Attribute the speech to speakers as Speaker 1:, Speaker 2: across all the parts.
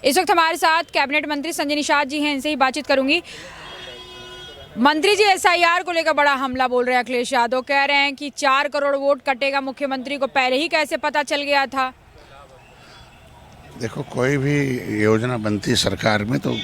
Speaker 1: इस वक्त हमारे साथ कैबिनेट मंत्री संजय निषाद जी हैं, इनसे ही बातचीत करूंगी। मंत्री जी, एसआईआर को लेकर बड़ा हमला बोल रहे हैं अखिलेश यादव, कह रहे हैं कि 4 करोड़ वोट कटेगा मुख्यमंत्री को, पहले ही कैसे पता चल गया था।
Speaker 2: देखो, कोई भी योजना बनती सरकार में तो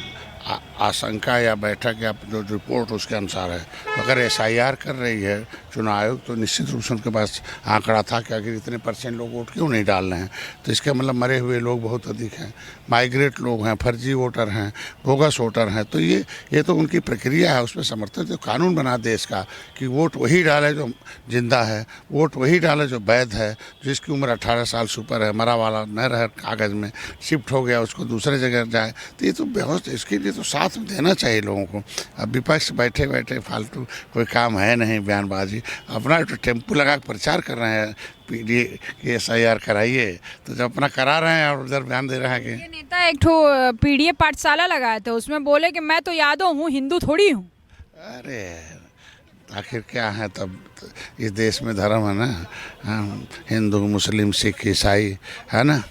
Speaker 2: आशंका या बैठक या जो रिपोर्ट उसके अनुसार है। अगर एसआईआर कर रही है चुनाव आयोग तो निश्चित रूप से उनके पास आंकड़ा था कि अगर इतने % लोग वोट क्यों नहीं डाल रहे हैं, तो इसका मतलब मरे हुए लोग बहुत अधिक हैं, माइग्रेट लोग हैं, फर्जी वोटर हैं, बोगस वोटर हैं। तो ये तो उनकी प्रक्रिया है, उसमें समर्थन तो कानून बना देश का कि वोट वही डाले जो जिंदा है, वोट वही डाले जो वैध है, जिसकी उम्र 18 साल से ऊपर है, मरा वाला न रहे कागज़ में, शिफ्ट हो गया उसको दूसरे जगह जाए। तो ये तो व्यवस्था, इसके लिए तो साथ में देना चाहिए लोगों को। अब विपक्ष बैठे बैठे फालतू कोई काम है नहीं, बयानबाजी, अपना तो टेम्पू लगा के प्रचार कर रहे हैं पीडीए की एसआईआर कराइए, तो जब अपना करा रहे हैं और उधर बयान दे रहे हैं कि
Speaker 1: ये नेता एक ठो पीडीए पाठशाला लगाए थे, उसमें बोले कि मैं तो यादव हूँ, हिंदू थोड़ी हूँ।
Speaker 2: अरे आखिर क्या है, तब इस देश में धर्म है ना, हिंदू मुस्लिम सिख ईसाई है ना,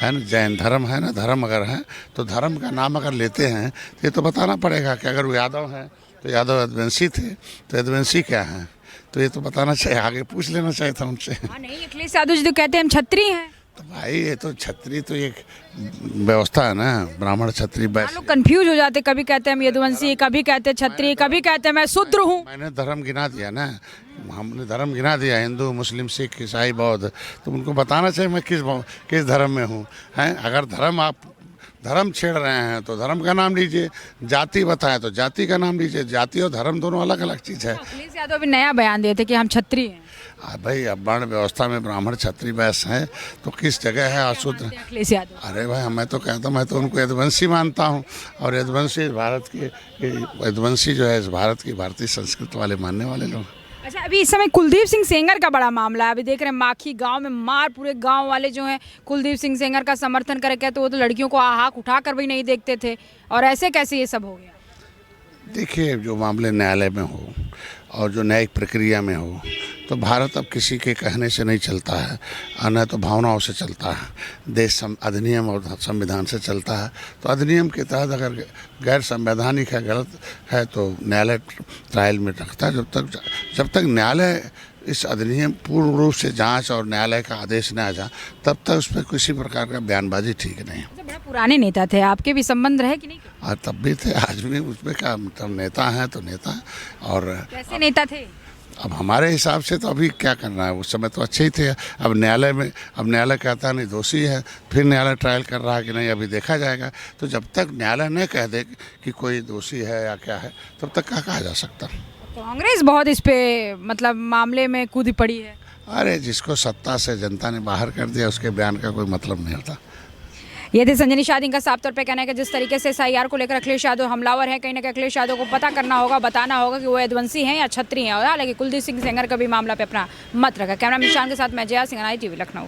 Speaker 2: जैन धर्म है ना। धर्म अगर है तो धर्म का नाम अगर लेते हैं तो ये तो बताना पड़ेगा कि अगर वो यादव हैं तो यादव यदुवंशी थे, तो यदुवंशी क्या हैं, तो ये तो बताना चाहिए, आगे पूछ लेना चाहिए था उनसे।
Speaker 1: हाँ नहीं, अखिलेश यादव जी तो कहते हैं हम छत्री हैं।
Speaker 2: तो भाई ये तो छत्री तो एक व्यवस्था है ना, ब्राह्मण छत्री
Speaker 1: हाँ, लोग कंफ्यूज हो जाते, कभी कहते हैं हम यदुवंशी, कभी कहते हैं छत्री, कभी कहते हैं मैं शूद्र हूँ।
Speaker 2: मैंने धर्म गिना दिया ना, हमने धर्म गिना दिया, हिंदू मुस्लिम सिख ईसाई बौद्ध, तो उनको बताना चाहिए मैं किस धर्म में हूँ। हैं, अगर आप धर्म छेड़ रहे हैं तो धर्म का नाम लीजिए, जाति बताएं तो जाति का नाम लीजिए। जाति और धर्म दोनों अलग अलग चीज़ है।
Speaker 1: अखिलेश यादव भी नया बयान दिए थे कि हम छत्री हैं।
Speaker 2: भाई अब वर्ण व्यवस्था में ब्राह्मण क्षत्रिय वैश्य हैं, तो किस जगह है अशुद्ध?
Speaker 1: अखिलेश यादव,
Speaker 2: अरे भाई मैं तो कहता हूँ, मैं तो उनको यदुवंशी मानता हूँ, और यदुवंशी भारत की, यदुवंशी जो है इस भारत की भारतीय संस्कृति वाले मानने वाले लोग।
Speaker 1: अच्छा, अभी इस समय कुलदीप सिंह सेंगर का बड़ा मामला है। अभी देख रहे हैं माखी गांव में मार, पूरे गांव वाले जो हैं कुलदीप सिंह सेंगर का समर्थन करे, कहते वो तो लड़कियों को आहाक उठा कर भी नहीं देखते थे, और ऐसे कैसे ये सब हो गया?
Speaker 2: देखिए, जो मामले न्यायालय में हो और जो न्यायिक प्रक्रिया में हो, तो भारत अब किसी के कहने से नहीं चलता है, न तो भावनाओं से चलता है। देश अधिनियम और संविधान से चलता है। तो अधिनियम के तहत अगर गैर संवैधानिक है, गलत है, तो न्यायालय ट्रायल में रखता है। जब तक न्यायालय इस अधिनियम पूर्ण रूप से जांच और न्यायालय का आदेश न आ जाए, तब तक उस पर किसी प्रकार का बयानबाजी ठीक नहीं है।
Speaker 1: बड़ा पुराने नेता थे, आपके भी संबंध रहे कि नहीं?
Speaker 2: और तब भी थे, आज भी। उसमें क्या मतलब, नेता हैं तो नेता हैं। और
Speaker 1: कैसे नेता थे?
Speaker 2: अब हमारे हिसाब से तो अभी क्या करना है, उस समय तो अच्छे ही थे। अब न्यायालय कहता नहीं दोषी है, फिर न्यायालय ट्रायल कर रहा है कि नहीं, अभी देखा जाएगा। तो जब तक न्यायालय न कह दे कि कोई दोषी है या क्या है, तब तक क्या कहा जा सकता।
Speaker 1: कांग्रेस बहुत इस पे मतलब मामले में कूदी पड़ी है।
Speaker 2: अरे जिसको सत्ता से जनता ने बाहर कर दिया, उसके बयान का कोई मतलब नहीं होता।
Speaker 1: ये थे संजय निषाद। इनका साफ तौर पे कहना है कि जिस तरीके से एसआईआर को लेकर अखिलेश यादव हमलावर है, कहीं ना कहीं अखिलेश यादव को पता करना होगा, बताना होगा कि वो यदुवंशी हैं या छत्री हैं। और हालांकि कुलदीप सिंह सेंगर का भी मामला पे अपना मत रखा। कैमरा निशान के साथ मैं जया सिंह, टीवी लखनऊ।